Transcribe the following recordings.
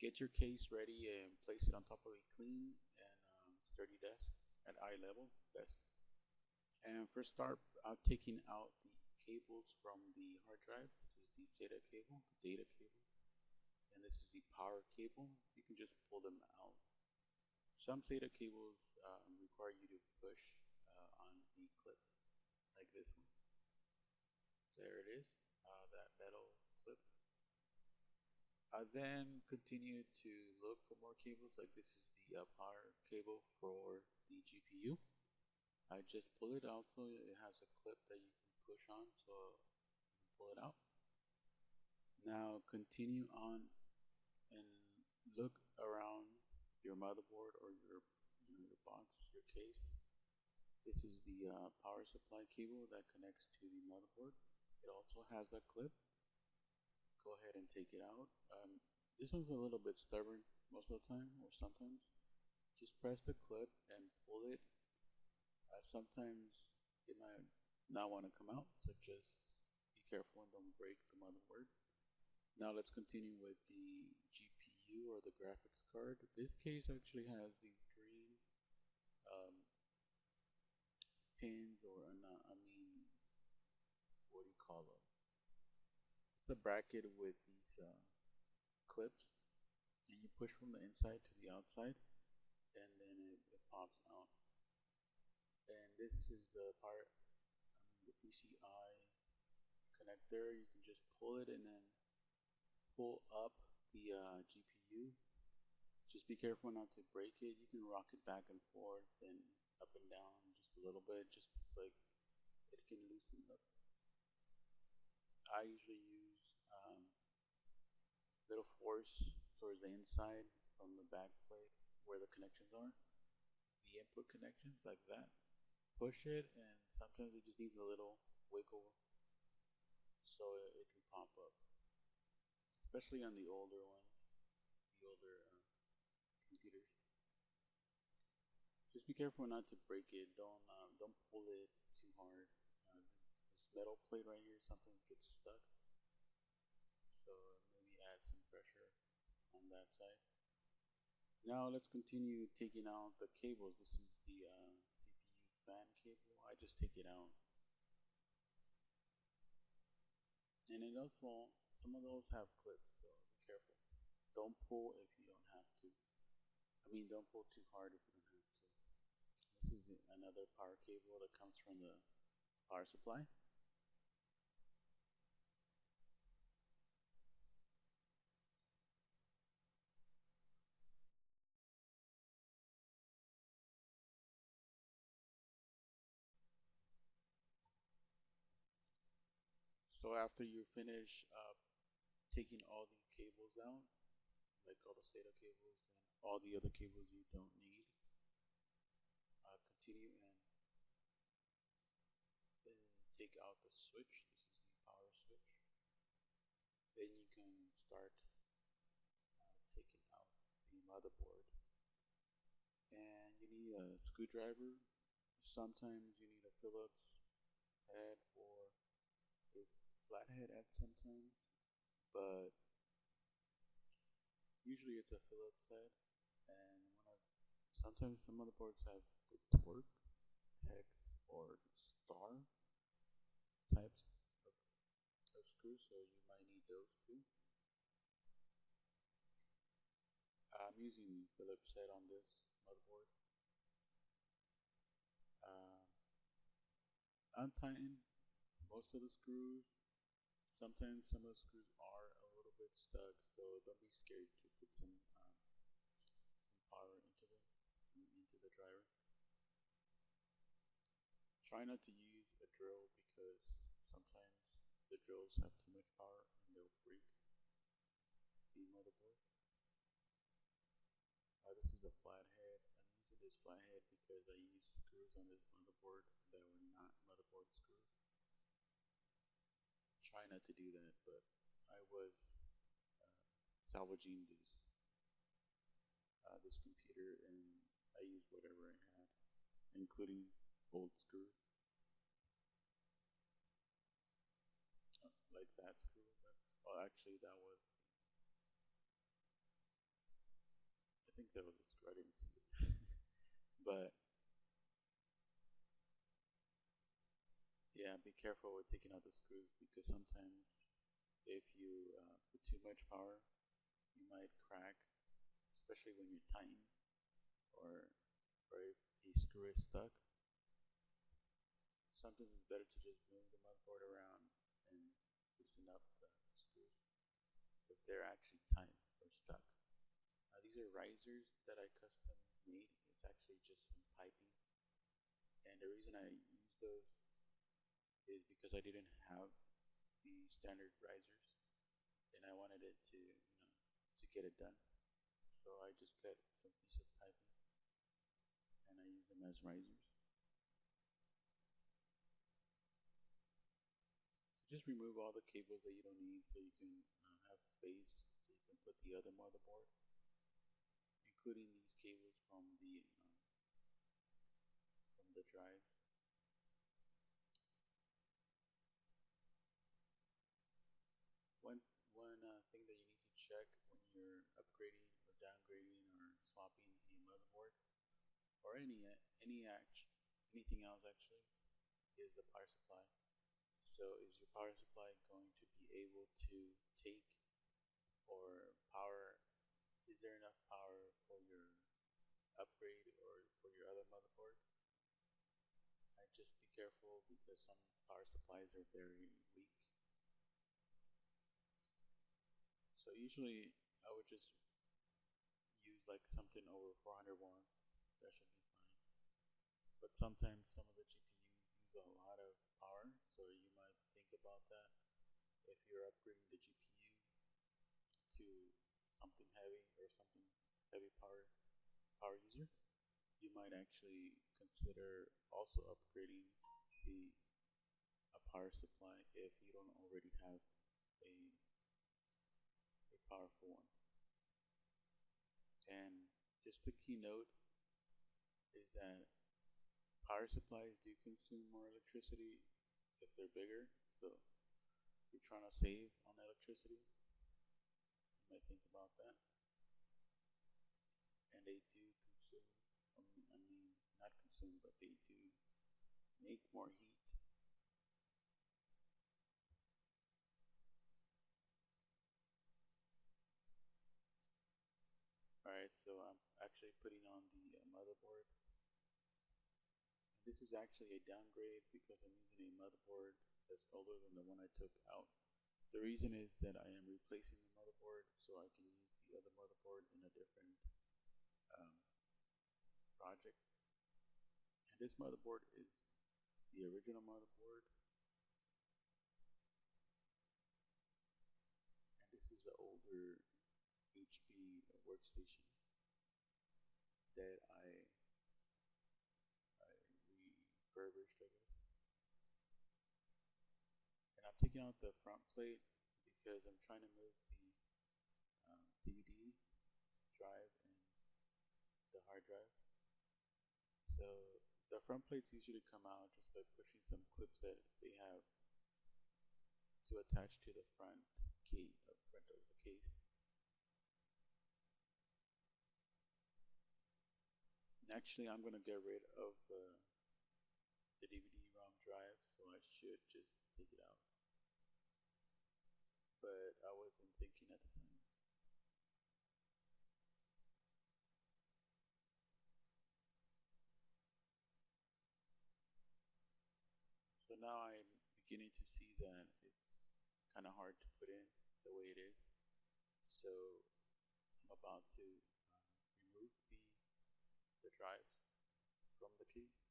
Get your case ready and place it on top of a clean and sturdy desk at eye level desk. And for start, taking out the cables from the hard drive. This is the SATA cable, the data cable, and this is the power cable. You can just pull them out. Some SATA cables require you to push on a clip like this one. There it is, that metal clip. Then continue to look for more cables. Like this is the power cable for the GPU. I just pull it out, so it has a clip that you can push on, so you can pull it out. Now continue on and look around your motherboard or your box, your case. This is the power supply cable that connects to the motherboard. It also has a clip. Go ahead and take it out. This one's a little bit stubborn most of the time, or sometimes. Just press the clip and pull it. Sometimes it might not want to come out, so just be careful and don't break the motherboard. Now let's continue with the GPU or the graphics card. This case actually has these green pins, or not, what do you call them? It's a bracket with these clips, and you push from the inside to the outside, and then it pops out. And this is the part, the PCI connector. You can just pull it and then pull up the GPU. Just be careful not to break it. You can rock it back and forth and up and down just a little bit, just like it can loosen up. I usually use little force towards the inside from the back plate where the connections are, the input connections, like that. Push it, and sometimes it just needs a little wiggle so it can pop up, especially on the older ones, the older computers. Just be careful not to break it. Don't pull it too hard. This metal plate right here, something gets stuck, so maybe add some pressure on that side. Now let's continue taking out the cables. This is the CPU fan cable. I just take it out, and it also, some of those have clips, so be careful. Don't pull if you don't have to. Don't pull too hard if you don't have to. This is another power cable that comes from the power supply. So after you finish taking all the cables out, like all the SATA cables and all the other cables you don't need, continue and take out the switch. This is the power switch. Then you can start taking out the motherboard. And you need a screwdriver. Sometimes you need a Phillips head or a flathead at sometimes, but usually it's a Phillips head. And sometimes some motherboards have the torque, hex, or star types of screws, so you might need those too. I'm using Phillips head on this motherboard. Untighten most of the screws. Sometimes some of the screws are a little bit stuck, so don't be scared to put some power into them, into the driver. Try not to use a drill because sometimes the drills have too much power and they'll break the motherboard. This is a flathead. I'm using this flathead because I used screws on this motherboard that were not motherboard screws. Try not to do that, but I was salvaging this computer, and I used whatever I had, including old screws, like that screw. But, well, actually, that was think that was a screw. I didn't see it. But yeah, be careful with taking out the screws because sometimes if you put too much power, you might crack, especially when you're tightening or if a screw is stuck. Sometimes it's better to just move the motherboard around and loosen up the screws if they're actually tight or stuck. These are risers that I custom made. It's actually just some piping, and the reason I use those is because I didn't have the standard risers, and I wanted it to get it done. So I just cut some piece of piping, and I use them as risers. So just remove all the cables that you don't need, so you can have space, so you can put the other motherboard, including these cables from the drives. One thing that you need to check when you're upgrading or downgrading or swapping a motherboard or anything else actually is the power supply. So is your power supply going to be able to take or power? Is there enough power for your upgrade or for your other motherboard? Just be careful because some power supplies are very weak. So usually I would just use like something over 400 watts. That should be fine. But sometimes some of the GPUs use a lot of power, so you might think about that. If you're upgrading the GPU to something heavy or something heavy power user, you might actually consider also upgrading the a power supply if you don't already have a powerful one. And just a key note is that power supplies do consume more electricity if they're bigger. So if you're trying to save on electricity, you might think about that. And they do consume, not consume, but they do make more heat. Alright, so I'm actually putting on the motherboard. This is actually a downgrade because I'm using a motherboard that's older than the one I took out. The reason is that I am replacing the motherboard so I can use the other motherboard in a different um, project. And this motherboard is the original motherboard, and this is an older HP workstation that I refurbished, I guess. And I'm taking out the front plate because I'm trying to move the DVD drive and the hard drive. So the front plates usually come out just by pushing some clips that they have to attach to the front front of the case. And actually, I'm gonna get rid of the DVD-ROM drive, so I should just take it out. But I wasn't thinking at the time. So now I'm beginning to see that it's kind of hard to put in the way it is. So I'm about to remove the drives from the case.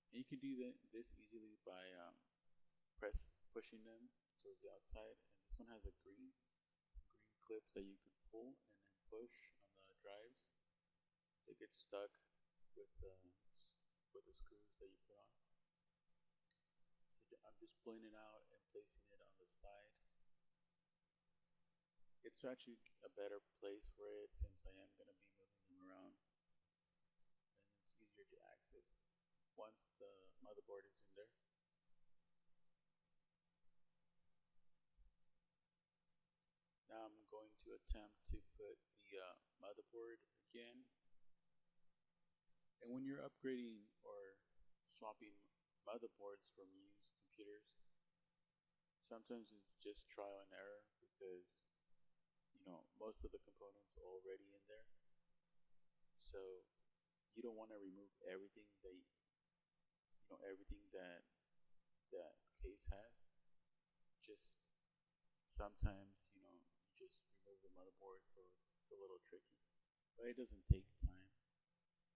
And you can do this easily by pushing them towards the outside. And this one has some green clips that you can pull and then push on the drives. They get stuck with the screws that you put on. So I'm just pulling it out and placing it on the side. It's actually a better place for it since I am going to be moving them around, and it's easier to access once the motherboard is in there. Now I'm going to attempt to put the motherboard again. And when you're upgrading or swapping motherboards from used computers, sometimes it's just trial and error because most of the components are already in there. So you don't want to remove everything that case has. Just sometimes you just remove the motherboard, so it's a little tricky. But it doesn't take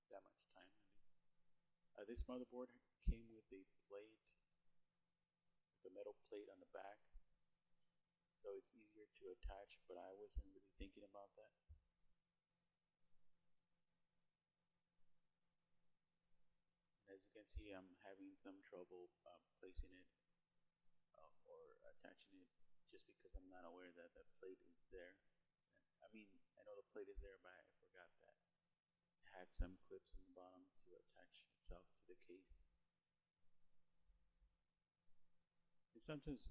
that much time at least. This motherboard came with a plate, like a metal plate on the back, so it's easier to attach, but I wasn't really thinking about that. And as you can see, I'm having some trouble placing it or attaching it just because I'm not aware that that plate is there. I mean, I know the plate is there, but I forgot that it had some clips in the bottom to attach itself to the case. And sometimes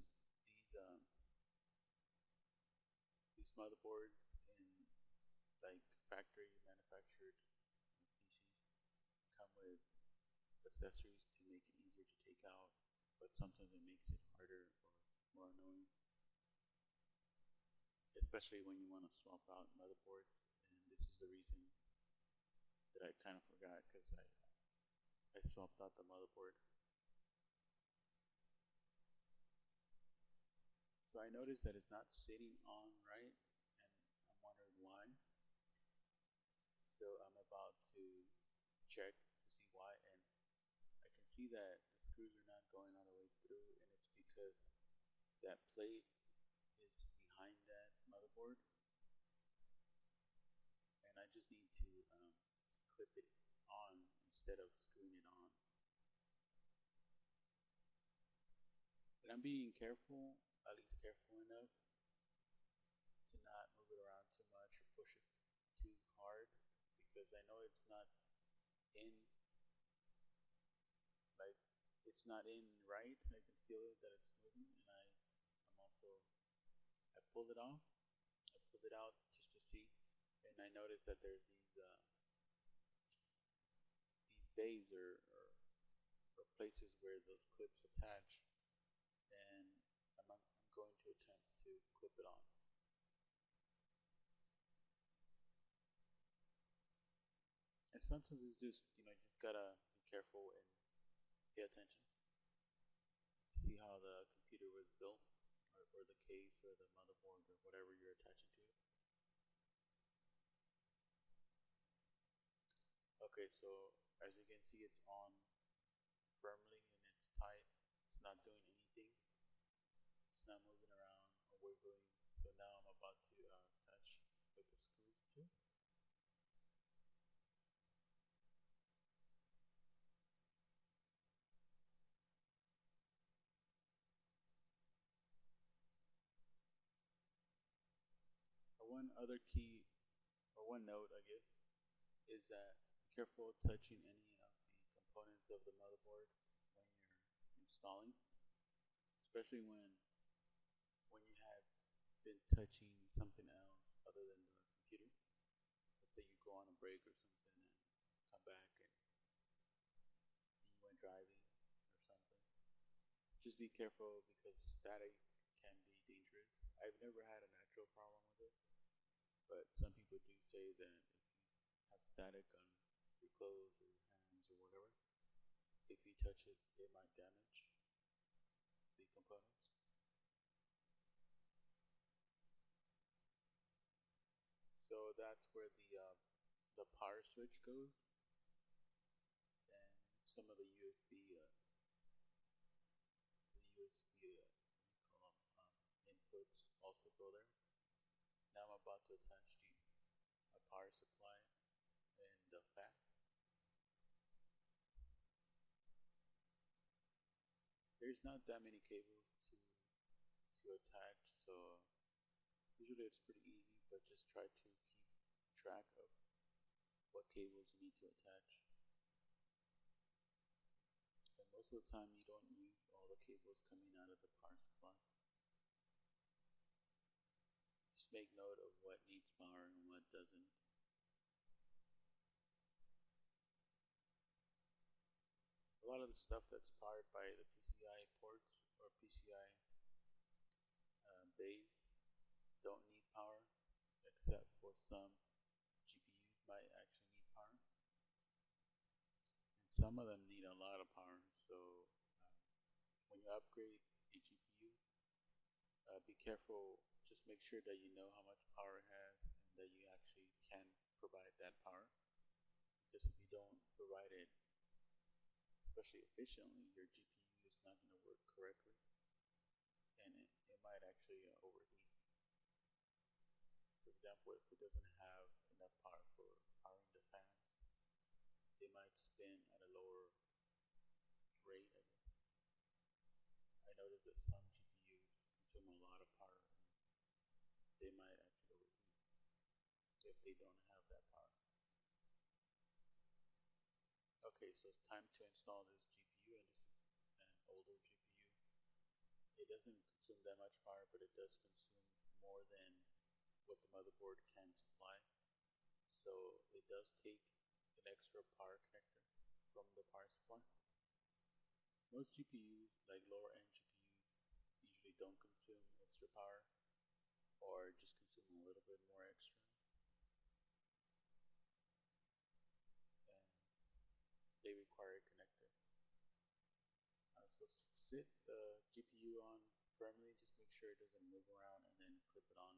these motherboards in like factory manufactured PCs come with accessories to make it easier to take out, but sometimes it makes it harder or more annoying, especially when you want to swap out motherboards. And this is the reason that I kind of forgot because I swapped out the motherboard. So I noticed that it's not sitting on right, and I'm wondering why. So I'm about to check to see why, and I can see that the screws are not going all the way through, and it's because that plate is behind that motherboard, and I just need to clip it on instead of screwing it on. And I'm being careful, at least careful enough to not move it around too much or push it too hard because I know it's not in, like, it's not in right. I can feel it that it's moving, and I pulled it off. I pulled it out just to see, and I noticed that there's these bays or places where those clips attach, and I'm going to attempt to clip it on. And sometimes it's just you just gotta be careful and pay attention to see how the computer was built, or the case, or the motherboard, or whatever you're attaching to it. Okay, so as you can see, it's on firmly and it's tight. It's not doing anything. It's not moving around or wiggling. So now I'm about to touch with the screws too. One other key, or one note, I guess, is that be careful touching any of the components of the motherboard when you're installing, especially when you have been touching something else other than the computer. Let's say you go on a break or something and come back and you went driving or something. Just be careful because static can be dangerous. I've never had an actual problem with it, but some people do say that if you have static on your clothes or your hands or whatever, if you touch it, it might damage the components. So that's where the power switch goes, and some of the inputs also go there. Now I'm about to attach a power supply and the fan. There's not that many cables to attach, so usually it's pretty easy, but just try to keep track of what cables you need to attach. And most of the time you don't use all the cables coming out of the power supply. Just make note of what needs power and what doesn't. lot of the stuff that's powered by the PCI ports or PCI bays don't need power, except for some GPUs might actually need power. And some of them need a lot of power. So when you upgrade a GPU, be careful. Just make sure that you know how much power it has and that you actually can provide that power. Because if you don't provide it, especially efficiently, your GPU is not going to work correctly, and it might actually overheat. For example, if it doesn't have enough power for powering the fans, they might spin at a lower rate, I guess. I noticed that some GPUs consume a lot of power, and they might actually overheat if they don't have that power. Okay, so it's time to install this GPU, and this is an older GPU. It doesn't consume that much power, but it does consume more than what the motherboard can supply. So it does take an extra power connector from the power supply. Most GPUs, like lower end GPUs, usually don't consume extra power or just consume a little bit more extra. And they require a connector. So sit the GPU on firmly, just make sure it doesn't move around, and then clip it on,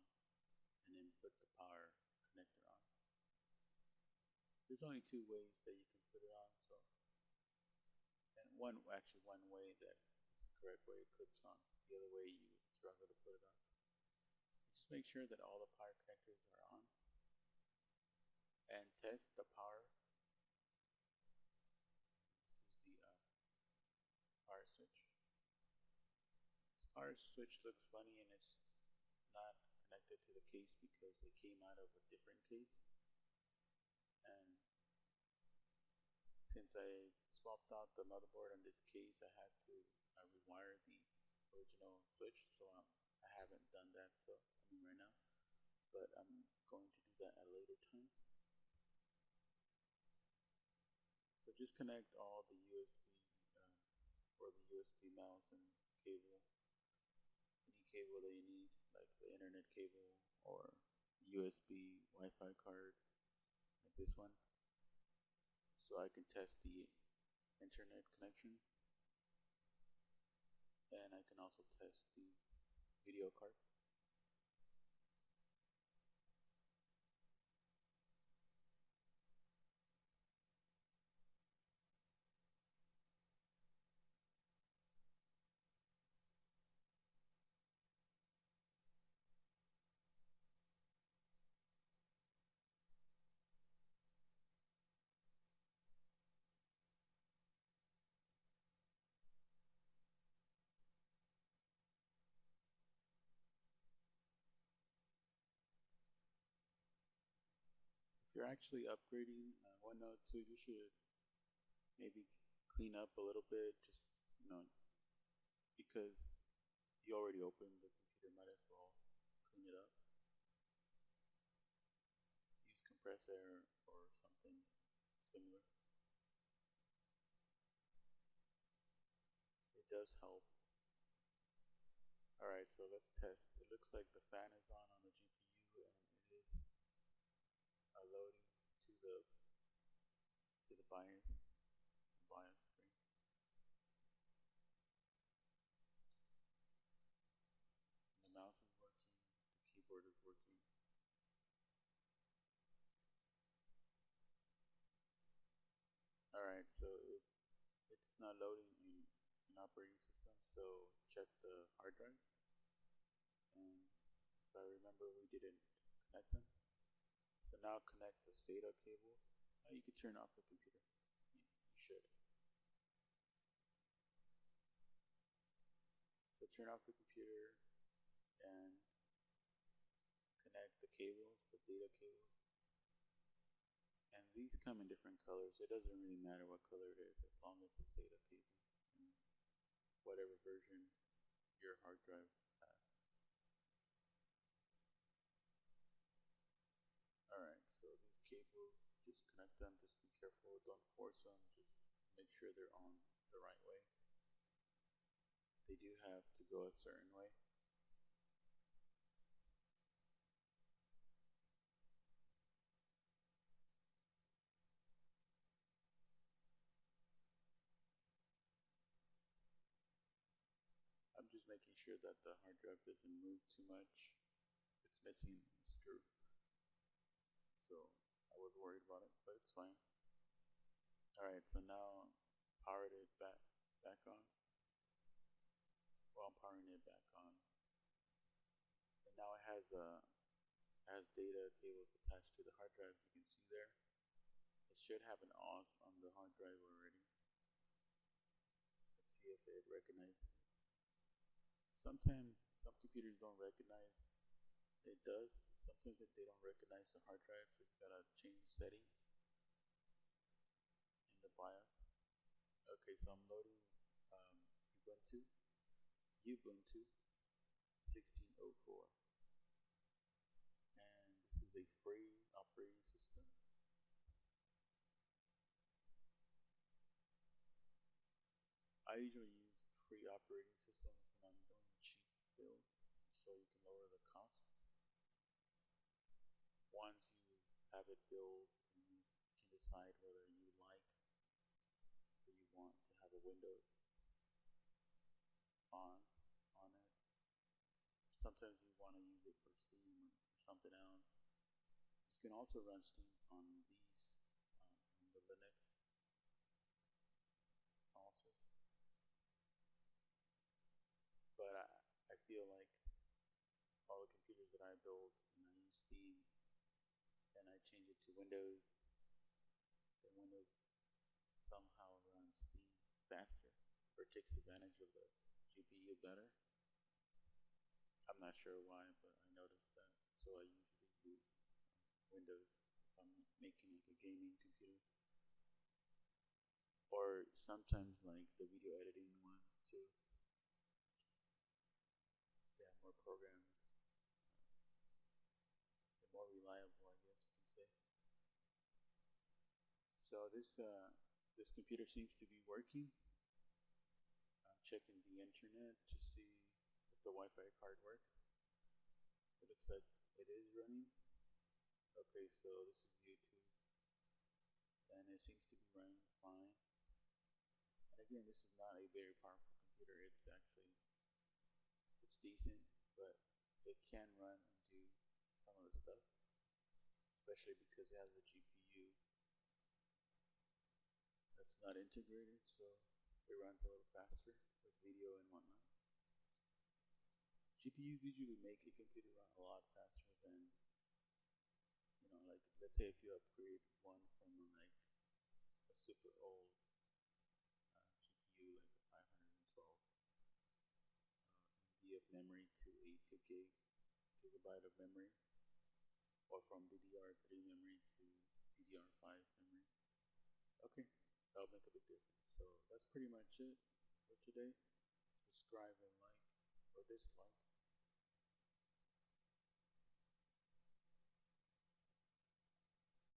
and then put the power connector on. There's only two ways that you can put it on, so and one way that is the correct way it clips on. The other way you struggle to put it on. Just make sure that all the power connectors are on, and test the power. This is the power switch. This power switch looks funny, and it's not connected to the case because it came out of a different case. And since I swapped out the motherboard on this case, I had to rewire the original switch. So I haven't done that. So right now, but I'm going to do that at a later time. So just connect all the USB or the USB mouse and cable, any cable that you need, like the internet cable or USB Wi-Fi card, like this one, so I can test the internet connection, and I can also test the video card. If you're actually upgrading 102, you should maybe clean up a little bit, just because you already opened the computer, might as well clean it up. Use compressed air or something similar. It does help. Alright, so let's test. It looks like the fan is on the GPU, and it is loading to the BIOS screen. The mouse is working, the keyboard is working. Alright, so it's not loading in an operating system, so check the hard drive. And if I remember, we didn't connect them. So now connect the SATA cable. You can turn off the computer. You should. So turn off the computer and connect the cables, the data cables. And these come in different colors. It doesn't really matter what color it is as long as it's SATA cable and whatever version your hard drive has. Alright, so these cables, just connect them, just be careful, don't force them, just make sure they're on. the right way. They do have to go a certain way. I'm just making sure that the hard drive doesn't move too much. It's missing a screw, so I was worried about it, but it's fine. Alright, so now powered it back on. Well, I'm powering it back on, and now it has data cables attached to the hard drive. As you can see there, it should have an OS on the hard drive already. Let's see if it recognizes it. Sometimes some computers don't recognize. It does. Sometimes if they don't recognize the hard drive, so you gotta change settings in the BIOS. Okay, so I'm loading um, Ubuntu, Ubuntu 16.04, and this is a free operating system. I usually use free operating systems when I'm doing cheap builds, so you can lower the cost. Once you have it built, you can decide whether you like or you want to have a Windows on it. Sometimes you want to use it for Steam or something else. You can also run Steam on on the Linux also. But I feel like all the computers that I build and I use Steam and I change it to Windows, then Windows somehow runs Steam faster or takes advantage of the GPU better. I'm not sure why, but I noticed that. So I usually use Windows if I'm making like a gaming computer. Or sometimes like the video editing ones too. They have more programs. They're more reliable, I guess you can say. So this computer seems to be working. I'm checking the internet to see if the Wi-Fi card works. It looks like it is running. Okay, so this is YouTube, and it seems to be running fine. And again, this is not a very powerful computer. It's decent, but it can run and do some of the stuff, especially because it has a GPU that's not integrated, so it runs a little faster with video and whatnot. GPUs usually make a computer run a lot faster than, like let's say if you upgrade one from like a super old GPU, like a 512 MB of memory to a 2 gigabyte of memory, or from DDR3 memory to DDR5 memory. Okay, that'll make a big difference. So that's pretty much it for today. Subscribe and like or dislike.